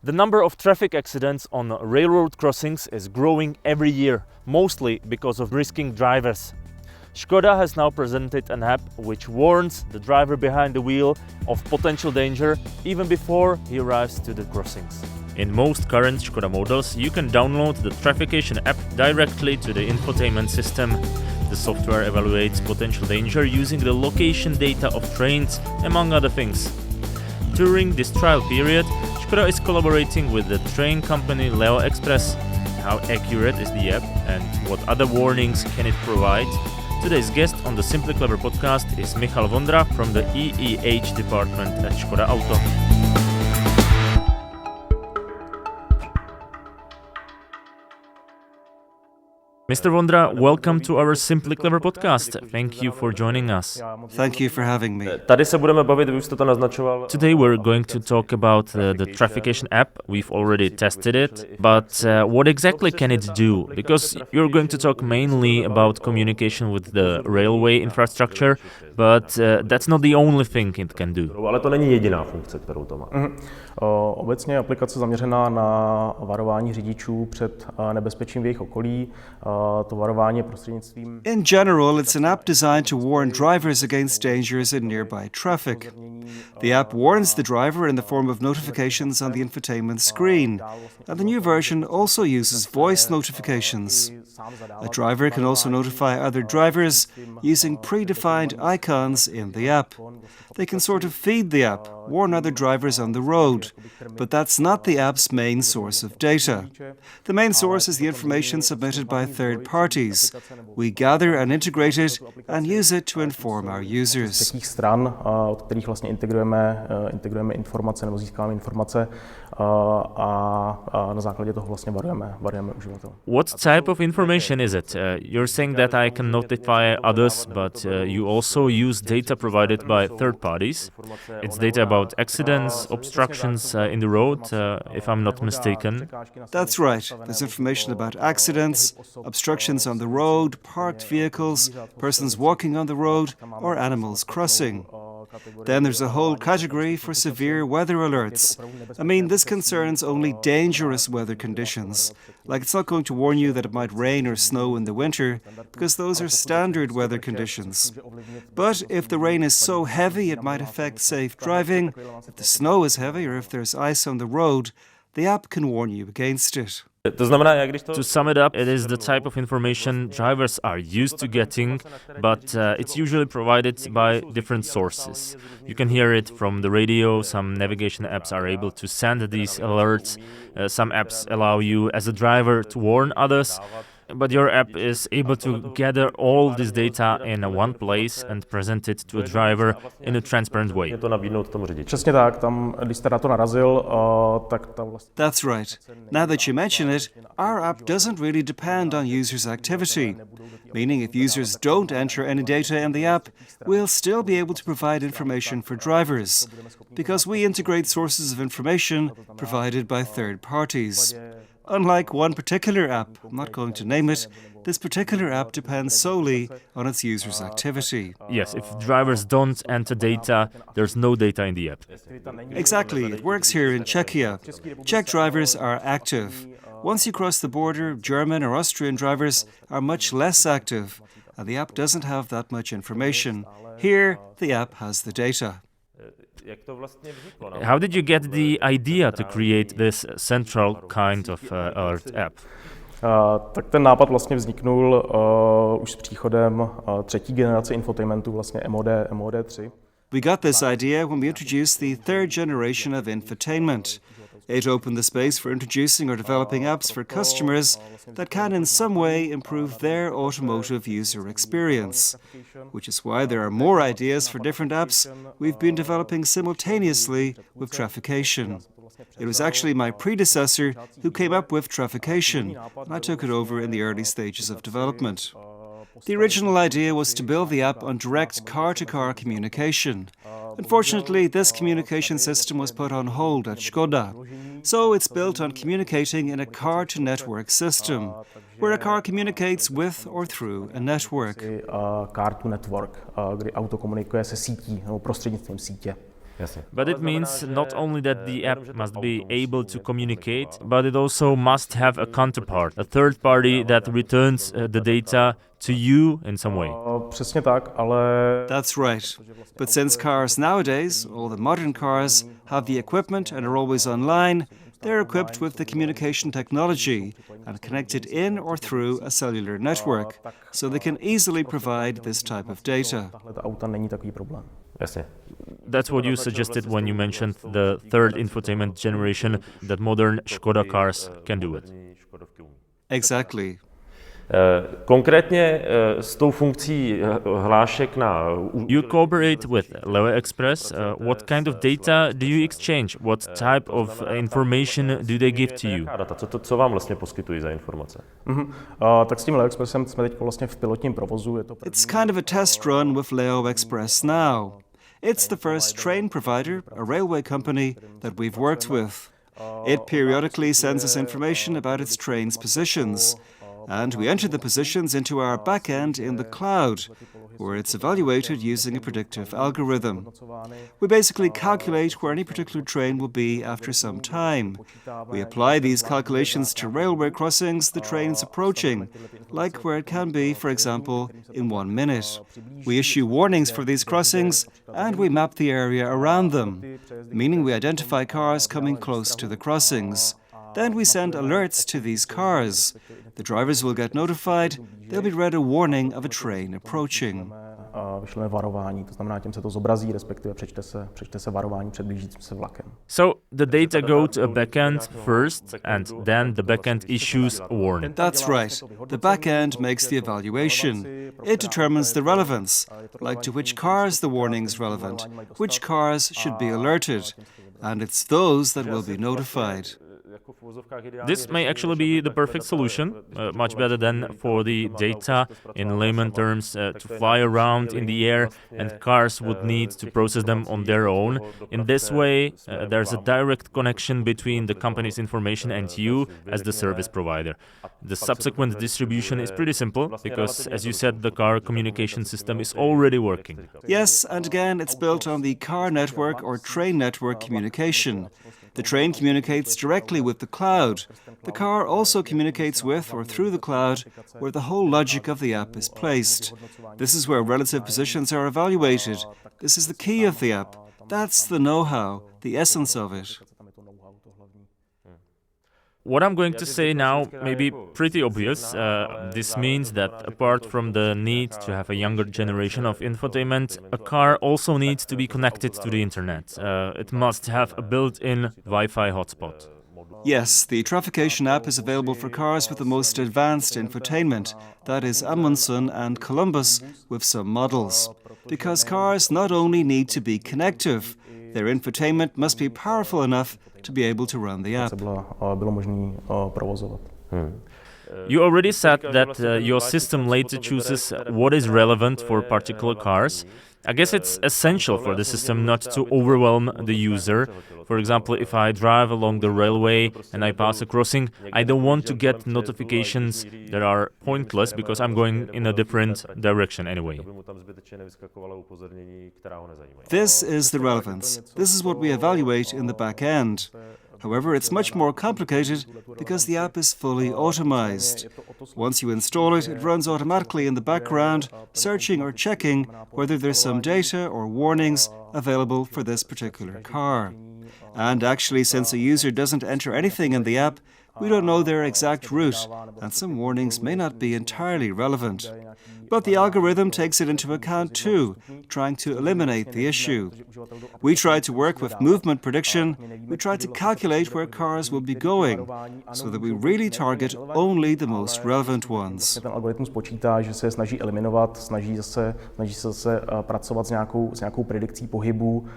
The number of traffic accidents on railroad crossings is growing every year, mostly because of risking drivers. Škoda has now presented an app which warns the driver behind the wheel of potential danger even before he arrives to the crossings. In most current Škoda models, you can download the Traffication app directly to the infotainment system. The software evaluates potential danger using the location data of trains, among other things. During this trial period, Škoda is collaborating with the train company Leo Express. How accurate is the app and what other warnings can it provide? Today's guest on the Simply Clever podcast is Michal Vondra from the EEH department at Škoda Auto. Mr. Vondra, welcome to our Simply Clever podcast. Thank you for joining us. Thank you for having me. Today we're going to talk about the Traffication app. We've already tested it, but what exactly can it do? Because you're going to talk mainly about communication with the railway infrastructure, but that's not the only thing it can do. Ale to není jediná funkce, kterou to má. Obecně je aplikace zaměřená na varování řidičů před nebezpečím v jejich okolí. To varování je prostřednictvím. In general, it's an app designed to warn drivers against dangers in nearby traffic. The app warns the driver in the form of notifications on the infotainment screen, and the new version also uses voice notifications. A driver can also notify other drivers using predefined icons in the app. They can sort of feed the app, warn other drivers on the road, but that's not the app's main source of data. The main source is the information submitted by third parties. We gather and integrate it and use it to inform our users. Třetích stran, od kterých vlastně integrujeme informace nebo získáváme informace a na základě toho vlastně varujeme uživatele. What type of information is it? You're saying that I can notify others, but you also use data provided by third parties. It's data about accidents, obstructions in the road, if I'm not mistaken. That's right. There's information about accidents, obstructions on the road, parked vehicles, persons walking on the road, or animals crossing. Then there's a whole category for severe weather alerts. I mean, this concerns only dangerous weather conditions. Like, it's not going to warn you that it might rain or snow in the winter, because those are standard weather conditions. But if the rain is so heavy it might affect safe driving, if the snow is heavy, or if there's ice on the road, the app can warn you against it. To sum it up, it is the type of information drivers are used to getting, but it's usually provided by different sources. You can hear it from the radio. Some navigation apps are able to send these alerts. Some apps allow you as a driver to warn others. But your app is able to gather all this data in one place and present it to a driver in a transparent way. Přesně tak, tam, když jste na to narazil, tak ta vlastně... That's right. Now that you mention it, our app doesn't really depend on users' activity. Meaning if users don't enter any data in the app, we'll still be able to provide information for drivers, because we integrate sources of information provided by third parties. Unlike one particular app, I'm not going to name it, this particular app depends solely on its users' activity. Yes, if drivers don't enter data, there's no data in the app. Exactly, it works here in Czechia. Czech drivers are active. Once you cross the border, German or Austrian drivers are much less active, and the app doesn't have that much information. Here, the app has the data. How did you get the idea to create this central kind of alert app? Tak ten nápad vlastně vzniknul už s příchodem třetí generace infotainmentu, vlastně MOD 3. We got this idea when we introduced the third generation of infotainment. It opened the space for introducing or developing apps for customers that can in some way improve their automotive user experience, which is why there are more ideas for different apps we've been developing simultaneously with Traffication. It was actually my predecessor who came up with Traffication, and I took it over in the early stages of development. The original idea was to build the app on direct car-to-car communication. Unfortunately, this communication system was put on hold at Škoda, so it's built on communicating in a car-to-network system, where a car communicates with or through a network. Car to network, kdy auto komunikuje se sítí nebo prostřednictvím sítě. Jasně. But it means not only that the app must be able to communicate, but it also must have a counterpart, a third party that returns the data to you in some way. Přesně tak, ale... That's right. But since cars nowadays, all the modern cars, have the equipment and are always online, they're equipped with the communication technology and connected in or through a cellular network, so they can easily provide this type of data. Tahle auta není takový problém. Jasně. That's what you suggested when you mentioned the third infotainment generation, that modern Škoda cars can do it. Exactly. Konkrétně s tou funkcí hlášek na... You cooperate with Leo Express. What kind of data do you exchange? What type of information do they give to you? Co vám vlastně poskytují za informace? Tak s tím Leo Expressem jsme teď vlastně v pilotním provozu. It's kind of a test run with Leo Express now. It's the first train provider, a railway company, that we've worked with. It periodically sends us information about its trains' positions, and we enter the positions into our backend in the cloud, where it's evaluated using a predictive algorithm. We basically calculate where any particular train will be after some time. We apply these calculations to railway crossings the train is approaching, like where it can be, for example, in 1 minute. We issue warnings for these crossings, and we map the area around them, meaning we identify cars coming close to the crossings. Then we send alerts to these cars. The drivers will get notified, they'll be read a warning of a train approaching. Vyšleme varování, to znamená, tím se to zobrazí, respektive přečte se varování před blížícím se vlakem. So the data go to a backend first, and then the backend issues a warning. That's right. The backend makes the evaluation. It determines the relevance, like to which cars the warning's relevant, which cars should be alerted, and it's those that will be notified. This may actually be the perfect solution, much better than for the data, in layman terms, to fly around in the air, and cars would need to process them on their own. In this way, there's a direct connection between the company's information and you as the service provider. The subsequent distribution is pretty simple, because, as you said, the car communication system is already working. Yes, and again, it's built on the car network or train network communication. The train communicates directly with the cloud. The car also communicates with or through the cloud, where the whole logic of the app is placed. This is where relative positions are evaluated. This is the key of the app. That's the know-how, the essence of it. What I'm going to say now may be pretty obvious. This means that apart from the need to have a younger generation of infotainment, a car also needs to be connected to the internet. It must have a built-in Wi-Fi hotspot. Yes, the Traffication app is available for cars with the most advanced infotainment, that is Amundsen and Columbus, with some models. Because cars not only need to be connective, their infotainment must be powerful enough to be able to run the app. Bylo možné provozovat. You already said that your system later chooses what is relevant for particular cars. I guess it's essential for the system not to overwhelm the user. For example, if I drive along the railway and I pass a crossing, I don't want to get notifications that are pointless because I'm going in a different direction anyway. This is the relevance. This is what we evaluate in the back end. However, it's much more complicated because the app is fully automized. Once you install it, it runs automatically in the background, searching or checking whether there's some data or warnings available for this particular car. And actually, since a user doesn't enter anything in the app, we don't know their exact route, and some warnings may not be entirely relevant. But the algorithm takes it into account too, trying to eliminate the issue. We try to work with movement prediction. We try to calculate where cars will be going, so that we really target only the most relevant ones. Ten algoritmus počítá, že se snaží eliminovat, snaží se zase pracovat s nějakou predikcí pohybu.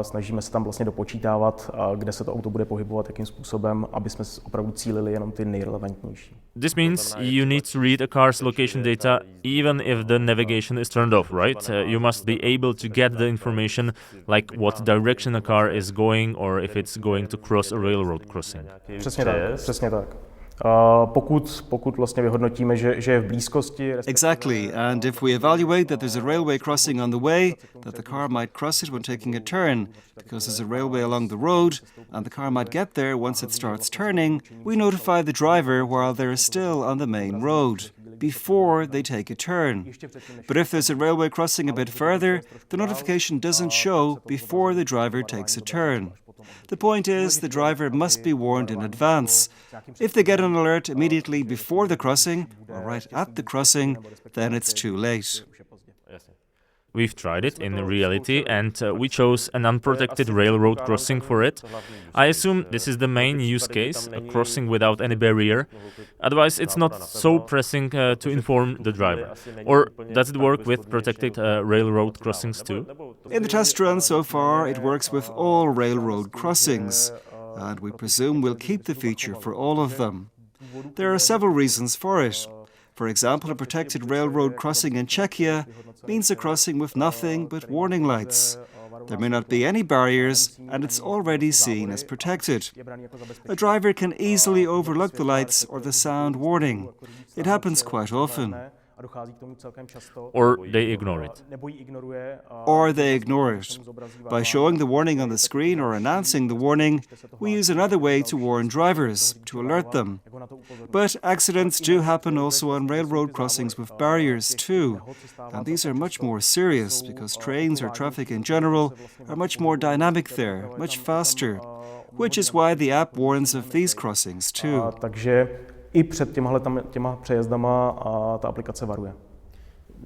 Snažíme se tam vlastně dopočítávat, kde se to auto bude pohybovat, jakým způsobem, aby jsme opravdu cílili jenom ty nejrelevantnější. This means you need to read a car's location data even if the navigation is turned off, right? You must be able to get the information like what direction a car is going or if it's going to cross a railroad crossing. Přesně tak. Pokud vlastně vyhodnotíme, že je v blízkosti. Exactly, and if we evaluate that there's a railway crossing on the way, that the car might cross it when taking a turn, because there's a railway along the road, and the car might get there once it starts turning, we notify the driver while they're still on the main road, before they take a turn. But if there's a railway crossing a bit further, the notification doesn't show before the driver takes a turn. The point is, the driver must be warned in advance. If they get an alert immediately before the crossing, or right at the crossing, then it's too late. We've tried it in reality and we chose an unprotected railroad crossing for it. I assume this is the main use case, a crossing without any barrier. Otherwise, it's not so pressing to inform the driver. Or does it work with protected railroad crossings too? In the test run so far, it works with all railroad crossings, and we presume we'll keep the feature for all of them. There are several reasons for it. For example, a protected railroad crossing in Czechia means a crossing with nothing but warning lights. There may not be any barriers, and it's already seen as protected. A driver can easily overlook the lights or the sound warning. It happens quite often. Or they ignore it. Or they ignore it. By showing the warning on the screen or announcing the warning, we use another way to warn drivers, to alert them. But accidents do happen also on railroad crossings with barriers too. And these are much more serious because trains or traffic in general are much more dynamic there, much faster. Which is why the app warns of these crossings too. I před těma přejezdama ta aplikace varuje.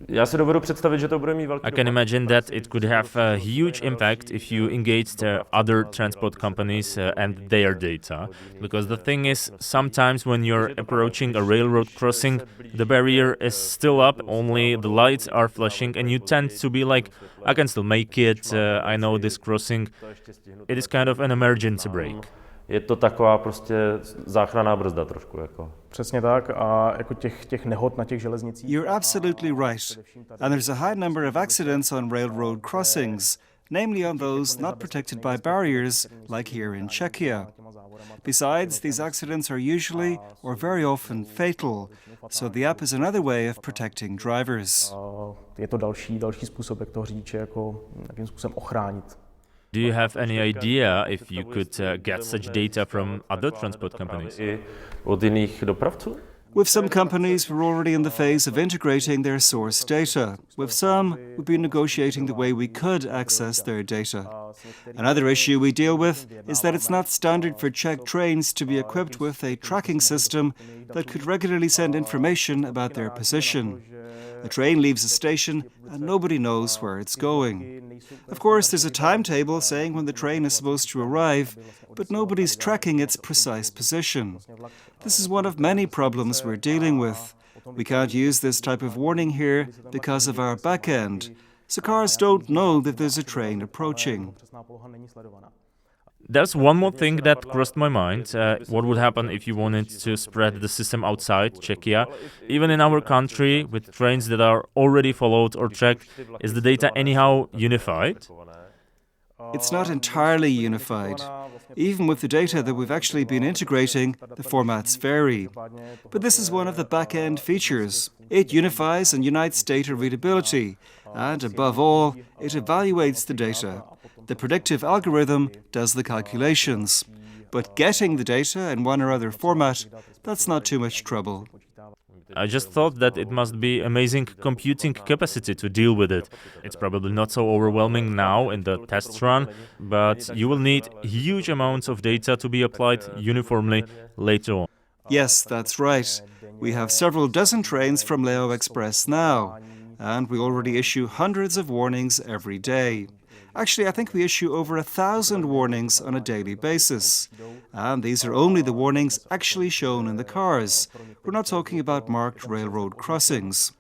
Já si dovedu představit, že to bude mít velký I can imagine that it could have a huge impact if you engaged other transport companies and their data. Because the thing is, sometimes when you're approaching a railroad crossing, the barrier is still up, only the lights are flashing, and you tend to be like, I can still make it, I know this crossing. It is kind of an emergency brake. Je to taková prostě záchranná brzda trošku jako. Přesně tak, a jako těch nehod na těch železnicích. You're absolutely right. And there's a high number of accidents on railroad crossings, namely on those not protected by barriers, like here in Czechia. Besides, these accidents are usually or very often fatal, so the app is another way of protecting drivers. Je to další způsob, jak toho řidiče jako jakým způsobem ochránit. Do you have any idea if you could get such data from other transport companies? I od jiných dopravců? With some companies, we're already in the phase of integrating their source data. With some, we've been negotiating the way we could access their data. Another issue we deal with is that it's not standard for Czech trains to be equipped with a tracking system that could regularly send information about their position. A train leaves a station and nobody knows where it's going. Of course, there's a timetable saying when the train is supposed to arrive, but nobody's tracking its precise position. This is one of many problems we're dealing with. We can't use this type of warning here because of our back end, so cars don't know that there's a train approaching. There's one more thing that crossed my mind. What would happen if you wanted to spread the system outside Czechia? Even in our country, with trains that are already followed or tracked, is the data anyhow unified? It's not entirely unified. Even with the data that we've actually been integrating, the formats vary. But this is one of the back-end features. It unifies and unites data readability, and above all, it evaluates the data. The predictive algorithm does the calculations. But getting the data in one or other format, that's not too much trouble. I just thought that it must be amazing computing capacity to deal with it. It's probably not so overwhelming now in the test run, but you will need huge amounts of data to be applied uniformly later on. Yes, that's right. We have several dozen trains from Leo Express now, and we already issue hundreds of warnings every day. Actually, I think we issue over 1,000 warnings on a daily basis. And these are only the warnings actually shown in the cars. We're not talking about marked railroad crossings.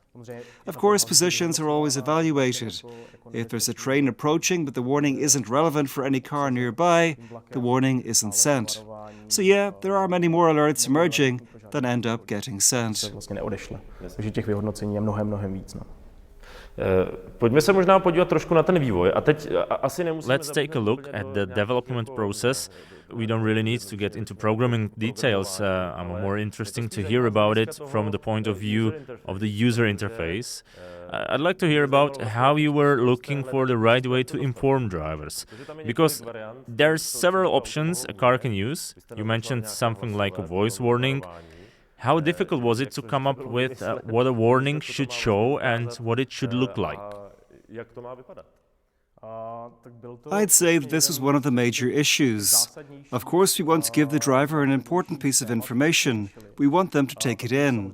Of course, positions are always evaluated. If there's a train approaching but the warning isn't relevant for any car nearby, the warning isn't sent. So yeah, there are many more alerts emerging that end up getting sent. Takže těch vyhodnocení je mnohem víc. Pojďme se možná podívat trošku na ten vývoj. A teď asi nemusíme... Let's take a look at the development process. we don't really need to get into programming details. I'm more interesting to hear about it from the point of view of the user interface. I'd like to hear about how you were looking for the right way to inform drivers, because there's several options a car can use. You mentioned something like a voice warning. How difficult was it to come up with what a warning should show and what it should look like? I'd say that this was one of the major issues. Of course, we want to give the driver an important piece of information. We want them to take it in.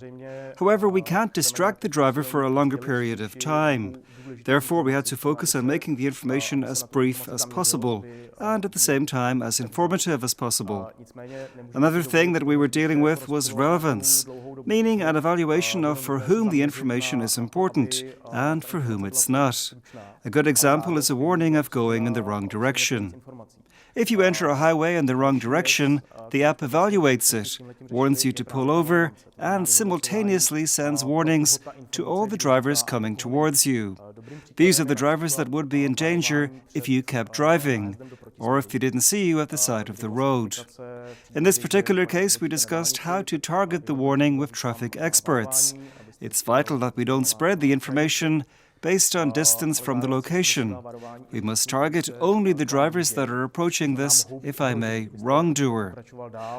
However, we can't distract the driver for a longer period of time. Therefore, we had to focus on making the information as brief as possible and at the same time as informative as possible. Another thing that we were dealing with was relevance, meaning an evaluation of for whom the information is important and for whom it's not. A good example is a warning of going in the wrong direction. If you enter a highway in the wrong direction, the app evaluates it, warns you to pull over, and simultaneously sends warnings to all the drivers coming towards you. These are the drivers that would be in danger if you kept driving, or if they didn't see you at the side of the road. In this particular case, we discussed how to target the warning with traffic experts. It's vital that we don't spread the information based on distance from the location. We must target only the drivers that are approaching this, if I may, wrongdoer.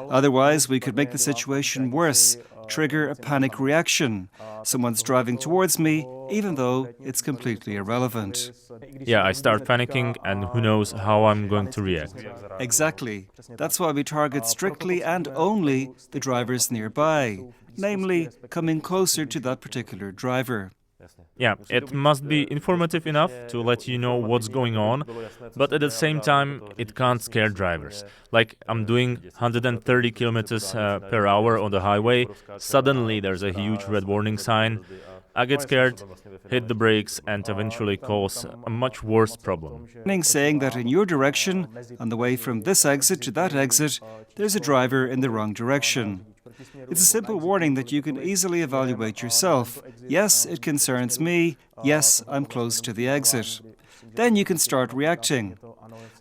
Otherwise, we could make the situation worse, trigger a panic reaction. Someone's driving towards me, even though it's completely irrelevant. Yeah, I start panicking, and who knows how I'm going to react. Exactly. That's why we target strictly and only the drivers nearby, namely coming closer to that particular driver. Yeah, it must be informative enough to let you know what's going on, but at the same time, it can't scare drivers. Like, I'm doing 130 kilometers per hour on the highway, suddenly there's a huge red warning sign. I get scared, hit the brakes, and eventually cause a much worse problem. Saying that in your direction, on the way from this exit to that exit, there's a driver in the wrong direction. It's a simple warning that you can easily evaluate yourself. Yes, it concerns me. Yes, I'm close to the exit. Then you can start reacting.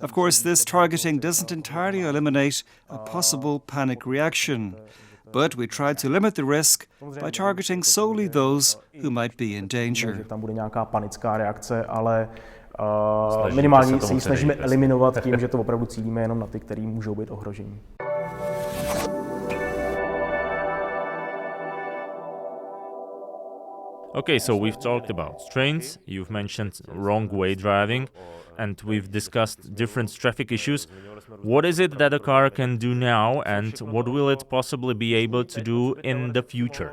Of course, this targeting doesn't entirely eliminate a possible panic reaction, but we tried to limit the risk by targeting solely those who might be in danger. Tam bude nějaká panická reakce, ale minimálně se ji snažíme eliminovat tím, že to opravdu cílíme jenom na ty, kteří můžou být ohroženi. Okay, so we've talked about trains, you've mentioned wrong way driving, and we've discussed different traffic issues. What is it that a car can do now, and what will it possibly be able to do in the future?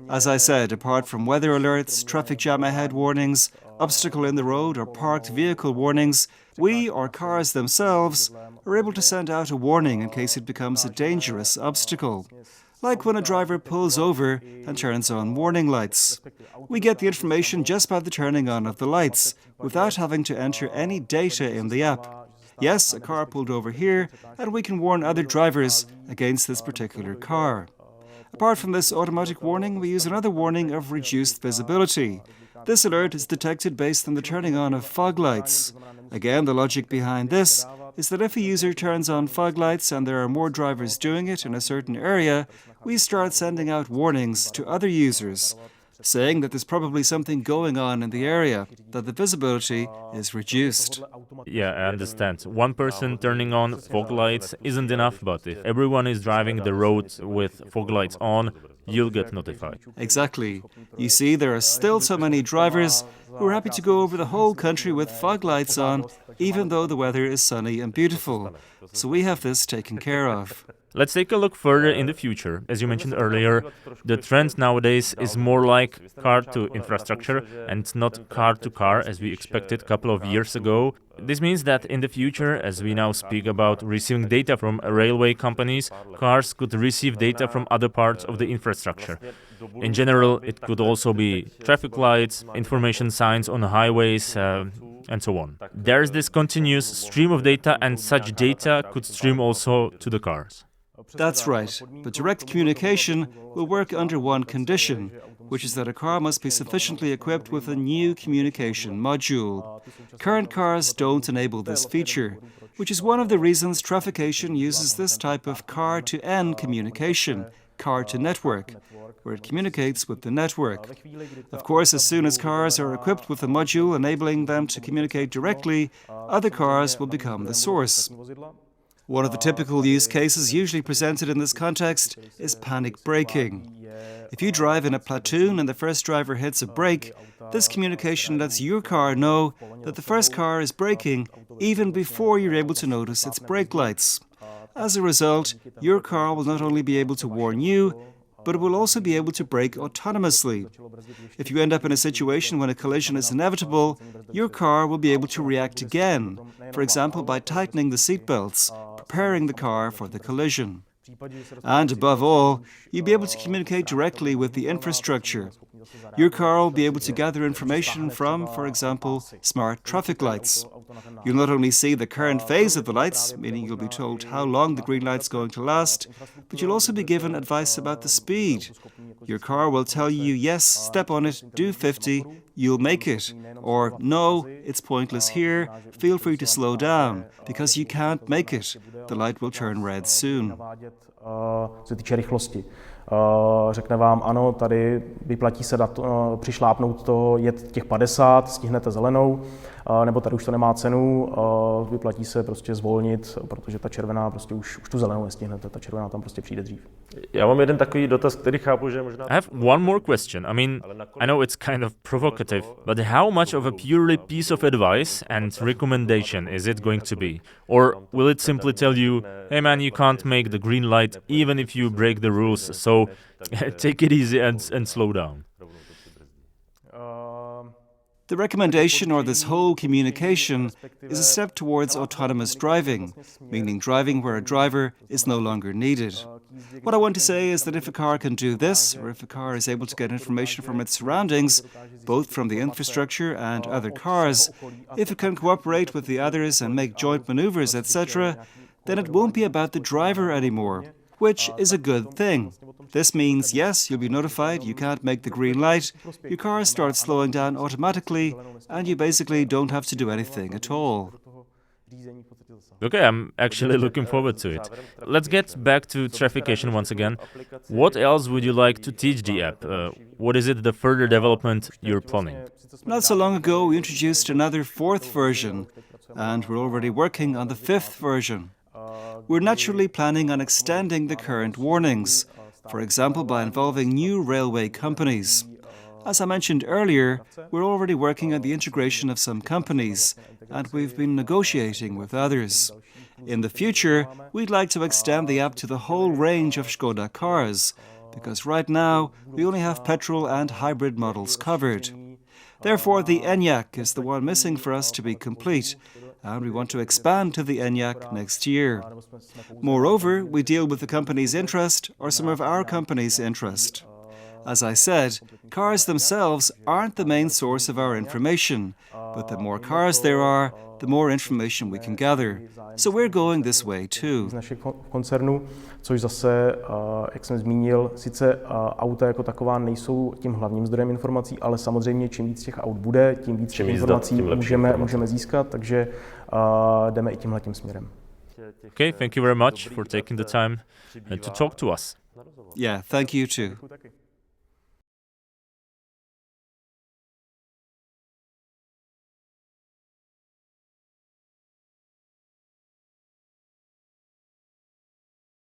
As I said, apart from weather alerts, traffic jam ahead warnings, obstacle in the road or parked vehicle warnings, we, or cars themselves, are able to send out a warning in case it becomes a dangerous obstacle. Like when a driver pulls over and turns on warning lights. We get the information just by the turning on of the lights, without having to enter any data in the app. Yes, a car pulled over here, and we can warn other drivers against this particular car. Apart from this automatic warning, we use another warning of reduced visibility. This alert is detected based on the turning on of fog lights. Again, the logic behind this is that if a user turns on fog lights and there are more drivers doing it in a certain area, we start sending out warnings to other users, saying that there's probably something going on in the area, that the visibility is reduced. Yeah, I understand. One person turning on fog lights isn't enough, but if everyone is driving the road with fog lights on, you'll get notified. Exactly. You see, there are still so many drivers who are happy to go over the whole country with fog lights on, even though the weather is sunny and beautiful. So we have this taken care of. Let's take a look further in the future. As you mentioned earlier, the trend nowadays is more like car to infrastructure and not car to car as we expected a couple of years ago. This means that in the future, as we now speak about receiving data from railway companies, cars could receive data from other parts of the infrastructure. In general, it could also be traffic lights, information signs on highways, and so on. There's this continuous stream of data, and such data could stream also to the cars. That's right, but direct communication will work under one condition, which is that a car must be sufficiently equipped with a new communication module. Current cars don't enable this feature, which is one of the reasons Traffication uses this type of car-to-N communication, car-to-network, where it communicates with the network. Of course, as soon as cars are equipped with a module enabling them to communicate directly, other cars will become the source. One of the typical use cases usually presented in this context is panic braking. If you drive in a platoon and the first driver hits a brake, this communication lets your car know that the first car is braking even before you're able to notice its brake lights. As a result, your car will not only be able to warn you, but it will also be able to brake autonomously. If you end up in a situation when a collision is inevitable, your car will be able to react again, for example by tightening the seatbelts, preparing the car for the collision. And above all, you'll be able to communicate directly with the infrastructure. Your car will be able to gather information from, for example, smart traffic lights. You'll not only see the current phase of the lights, meaning you'll be told how long the green light's going to last, but you'll also be given advice about the speed. Your car will tell you, yes, step on it, do 50, you'll make it. Or, no, it's pointless here, feel free to slow down, because you can't make it. The light will turn red soon. Co se týče rychlosti. Řekne vám, ano, tady vyplatí se přišlápnout to, jet těch 50, stihnete zelenou, nebo tady už to nemá cenu, vyplatí se prostě zvolnit, protože ta červená prostě už tu zelenou nestihnete, ta červená tam prostě přijde dřív. Já mám jeden takový dotaz, který chápu, že možná... I have one more question. I mean, I know it's kind of provocative, but how much of a purely piece of advice and recommendation is it going to be? Or will it simply tell you, hey man, you can't make the green light even if you break the rules, so take it easy and slow down? The recommendation, or this whole communication, is a step towards autonomous driving, meaning driving where a driver is no longer needed. What I want to say is that if a car can do this, or if a car is able to get information from its surroundings, both from the infrastructure and other cars, if it can cooperate with the others and make joint maneuvers, etc., then it won't be about the driver anymore, which is a good thing. This means, yes, you'll be notified you can't make the green light, your car starts slowing down automatically, and you basically don't have to do anything at all. Okay, I'm actually looking forward to it. Let's get back to Traffication once again. What else would you like to teach the app? What is it, the further development you're planning? Not so long ago, we introduced another 4th version, and we're already working on the 5th version. We're naturally planning on extending the current warnings, for example by involving new railway companies. As I mentioned earlier, we're already working on the integration of some companies, and we've been negotiating with others. In the future, we'd like to extend the app to the whole range of Škoda cars, because right now we only have petrol and hybrid models covered. Therefore, the Enyaq is the one missing for us to be complete, and we want to expand to the Enyaq next year. Moreover, we deal with the company's interest or some of our company's interest. As I said, cars themselves aren't the main source of our information, but the more cars there are, the more information we can gather. So we're going this way too. Z našich koncernů, což zase, jak jsem zmínil, sice auta jako taková nejsou tím hlavním zdrojem informací, ale samozřejmě čím víc těch aut bude, tím víc těch informací můžeme získat, takže jdeme i tímhletím směrem. Okay, thank you very much for taking the time to talk to us. Yeah, thank you too.